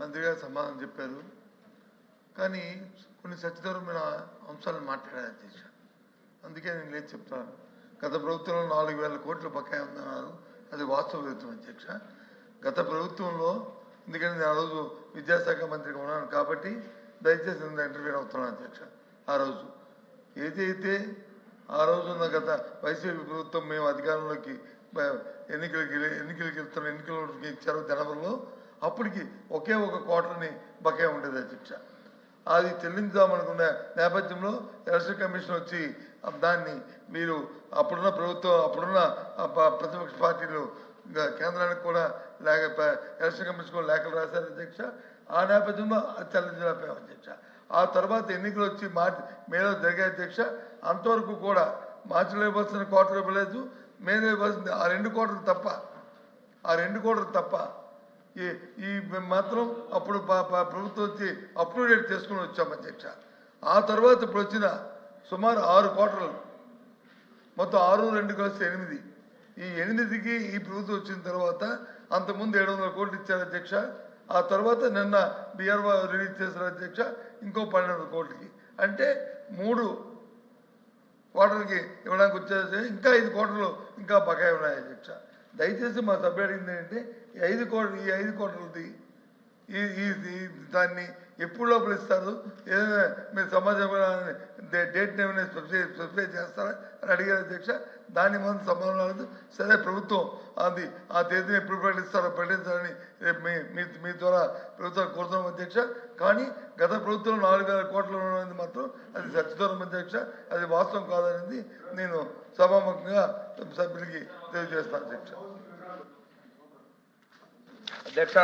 మంత్రి గారు సమాధానం చెప్పారు. కానీ కొన్ని సత్యదూరమైన అంశాలను మాట్లాడారు అధ్యక్ష. అందుకే నేను లేదు చెప్తాను. గత ప్రభుత్వంలో 4,000 కోట్లు బకాయి ఉందన్నారు. అది వాస్తవం అధ్యక్ష. గత ప్రభుత్వంలో, ఎందుకంటే నేను ఆ రోజు విద్యాశాఖ మంత్రిగా ఉన్నాను కాబట్టి దయచేసి నేను ఇంటర్వ్యూ అవుతున్నాను అధ్యక్ష. ఆ రోజు ఏదైతే ఆ రోజున్న గత వైసీపీ ప్రభుత్వం మేము అధికారంలోకి ఎన్నికలకు ఇచ్చారు జనవరిలో, అప్పటికి ఒకే ఒక క్వార్టర్ని బకాయి ఉండేది అధ్యక్ష. అది చెల్లించామనుకున్న నేపథ్యంలో ఎలక్షన్ కమిషన్ వచ్చి దాన్ని మీరు అప్పుడున్న ప్రభుత్వం, అప్పుడున్న ప్రతిపక్ష పార్టీలు కేంద్రానికి కూడా ఎలక్షన్ కమిషన్ కూడా లేఖలు రాశారు అధ్యక్ష. ఆ నేపథ్యంలో అది చెల్లించలేకపోయాం అధ్యక్ష. ఆ తర్వాత ఎన్నికలు వచ్చి మేలో జరిగాయి అధ్యక్ష. అంతవరకు కూడా మార్చిలో ఇవ్వాల్సిన క్వార్టర్ ఇవ్వలేదు, మేలో ఇవ్వాల్సింది ఆ 2 క్వార్టర్లు తప్ప, ఆ 2 క్వార్టర్లు తప్ప ఈ మాత్రం అప్పుడు ప్రభుత్వం వచ్చి అప్రూవ్ చేసుకుని వచ్చాం అధ్యక్ష. ఆ తర్వాత ఇప్పుడు వచ్చిన సుమారు 6 క్వార్టర్లు, మొత్తం 6, 2 కలిసి 8. ఈ 8కి ఈ ప్రభుత్వం వచ్చిన తర్వాత అంతకుముందు 700 కోట్లు ఇచ్చారు అధ్యక్ష. ఆ తర్వాత నిన్న బీఆర్ఓ రిలీజ్ చేశారు అధ్యక్ష, ఇంకో 1200 కోట్లకి. అంటే 3 క్వార్టర్కి ఇవ్వడానికి వచ్చేసి ఇంకా 5 క్వార్టర్లు ఇంకా బకాయి ఉన్నాయి అధ్యక్ష. దయచేసి మా సభ్యుడు అడిగింది ఏంటంటే ఈ 5 క్వార్టర్లది దాన్ని ఎప్పుడు లోపల ఇస్తారు, ఏదైనా మీరు సమాజం డేట్ని ఏమైనా స్పెసిఫై చేస్తారా అని అడిగారు అధ్యక్ష. దాని మీద సమాధానం రాలేదు. సరే ప్రభుత్వం అది ఆ తేదీని ఎప్పుడు ప్రకటిస్తారో ప్రకటించాలని మీ ద్వారా ప్రభుత్వాన్ని కోరుతున్నాం అధ్యక్ష. కానీ గత ప్రభుత్వంలో 4,000 కోట్లు ఉన్నది మాత్రం అది సత్యదూరం అధ్యక్ష. అది వాస్తవం కాదనేది నేను సభాముఖంగా సభ్యులకి తెలియజేస్తాను అధ్యక్ష. అధ్యక్ష,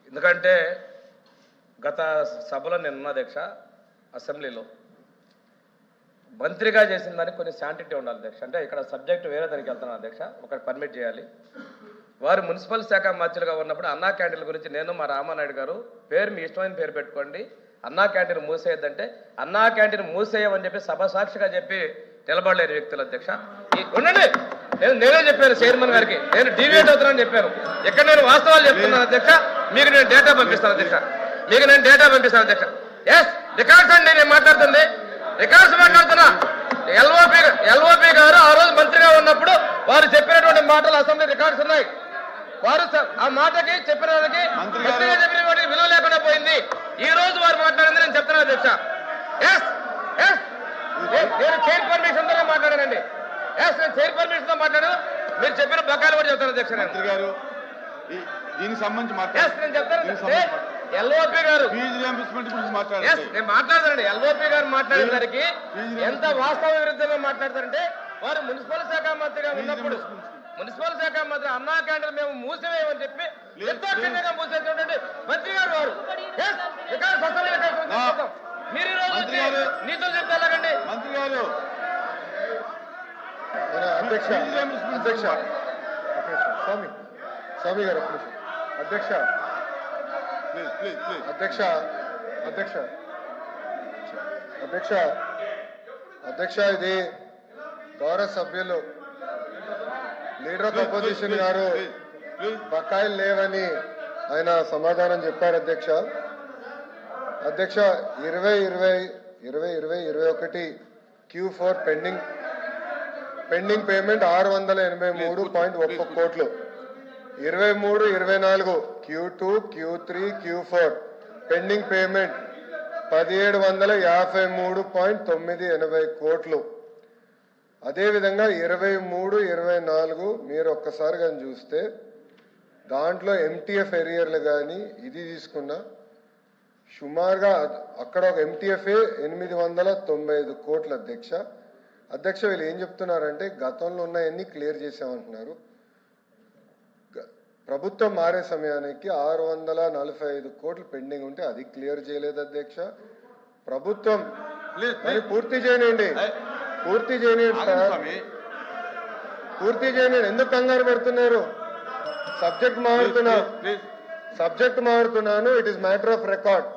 ఎందుకంటే గత సభలో నేను అధ్యక్ష, అసెంబ్లీలో మంత్రిగా చేసిన దానికి కొన్ని శాంటిటీ ఉండాలి అధ్యక్ష. అంటే ఇక్కడ సబ్జెక్ట్ వేరే దానికి వెళ్తున్నాను అధ్యక్ష, ఒకటి పర్మిట్ చేయాలి. వారు మున్సిపల్ శాఖ మంత్రులుగా ఉన్నప్పుడు అన్నా క్యాంటీన్ల గురించి నేను మా రామానాయుడు గారు పేరు మీ ఇష్టమైన పేరు పెట్టుకోండి, అన్నా క్యాంటీన్ మూసేయద్దంటే అన్నా క్యాంటీన్ మూసేయమని చెప్పి సభ సాక్షిగా చెప్పి నిలబడలేని వ్యక్తులు అధ్యక్ష. ఉండండి, నేనే చెప్పాను చైర్మన్ గారికి, నేను డివియేట్ అవుతున్నానని చెప్పాను. ఇక్కడ నేను వాస్తవాలు చెప్తున్నాను అధ్యక్ష. మీకు నేను డేటా పంపిస్తాను అధ్యక్ష, ఎస్ రికార్డ్స్ అండి, నేను మాట్లాడుతుంది రికార్డ్స్ మాట్లాడుతున్నా. ఎల్ఓపి గారు ఆ రోజు మంత్రిగా ఉన్నప్పుడు వారు చెప్పినటువంటి మాటలు అసెంబ్లీ రికార్డ్స్ ఉన్నాయి. వారు ఆ మాటకి చెప్పిన వాటికి విలువ లేకుండా పోయింది. ఈ రోజు వారు మాట్లాడింది నేను చెప్తున్నాను అధ్యక్ష. నేను చైర్ పర్మిషన్ తో మాట్లాడానండి. నేను చైర్ పర్మిషన్ తో మాట్లాడాను. మీరు చెప్పిన బకాయిలు కూడా చెప్తాను అధ్యక్ష. దీనికి సంబంధించి నేను చెప్తాను. ఎల్ఓపి గారు నేను మాట్లాడతానండి. ఎల్ఓపి గారు మాట్లాడిన దానికి ఎంత వాస్తవ విరుద్ధంగా మాట్లాడతారంటే, వారు మున్సిపల్ శాఖ మంత్రిగా ఉన్నప్పుడు మున్సిపల్ శాఖ మంత్రి అన్నా క్యాంటీన్ మేము మూసివేయమని చెప్పి నిర్దాక్షిణ్యంగా మూసేసినటువంటి మంత్రి గారు వారు. మీరు ఈ రోజు నీతులు చెప్తే ఎలాగండి? మంత్రి గారు స్వామి గారు అధ్యక్ష ఇది గౌరవ సభ్యులు లీడర్ ఆఫ్ అపోజిషన్ గారు బకాయిలు లేవని ఆయన సమాధానం చెప్పారు అధ్యక్ష. 2020-21 Q4 పెండింగ్ పేమెంట్ 683.1 కోట్లు. 23-24 Q2, Q3, Q4 pending payment 1753.980 కోట్లు. అదేవిధంగా 23-24 మీరు ఒక్కసారి కానీ చూస్తే దాంట్లో MTF ఎరియర్లు కానీ ఇది తీసుకున్నా సుమారుగా అక్కడ ఒక MTFఏ 895 కోట్లు అధ్యక్ష. వీళ్ళు ఏం చెప్తున్నారంటే గతంలో ఉన్నాయన్నీ క్లియర్ చేసామంటున్నారు. ప్రభుత్వం మారే సమయానికి 645 కోట్లు పెండింగ్ ఉంటే అది క్లియర్ చేయలేదు అధ్యక్ష. ప్రభుత్వం పూర్తి చేయనండి ఎందుకు కంగారు పెడుతున్నారు? సబ్జెక్ట్ మారుతున్నాను. It is matter of record.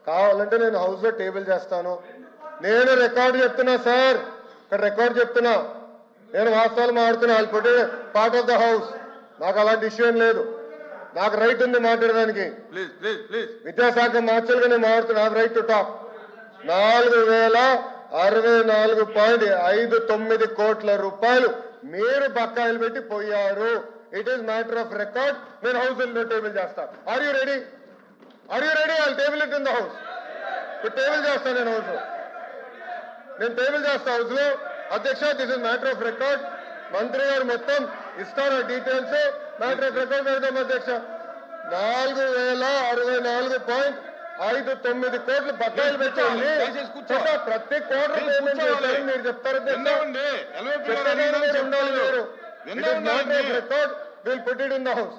కావాలంటే నేను హౌస్ లో టేబుల్ చేస్తాను. నేను రికార్డు చెప్తున్నా సార్, ఇక్కడ రికార్డు చెప్తున్నా. నేను వాస్తవాలు మారుతున్నా. Part of the house. నాకు అలాంటి ఇష్యూ ఏం లేదు. నాకు రైట్ ఉంది మాట్లాడడానికి. Please please please. విద్యాశాఖ మార్చాలుగా నేను మాట్లాడుతున్నా. నాకు రైట్ టు టాక్. 4064.59 కోట్ల రూపాయలు మీరు బకాయిలు పెట్టి పోయారు. It is matter of record. నేను హౌస్ లో టేబుల్ చేస్తాను. Are you ready? Are you ready? I table it in the house. Table చేస్తాను నేను హౌస్ లో. నేను టేబుల్ చేస్తా హౌస్ లో. అధ్యక్ష, this is matter of record. మంత్రి గారు మొత్తం ఇస్తారు డీటెయిల్స్. మ్యాటర్ ఆఫ్ రికార్డ్ పెడదాం అధ్యక్ష. 4064.59 కోట్లు బకాయిలు పెట్టండి. ప్రతి క్వార్టర్ పేమెంట్ చేశారని మీరు చెప్తారు అధ్యక్ష. ఉండాలి మీరు. It is matter of record. Will put it in the house.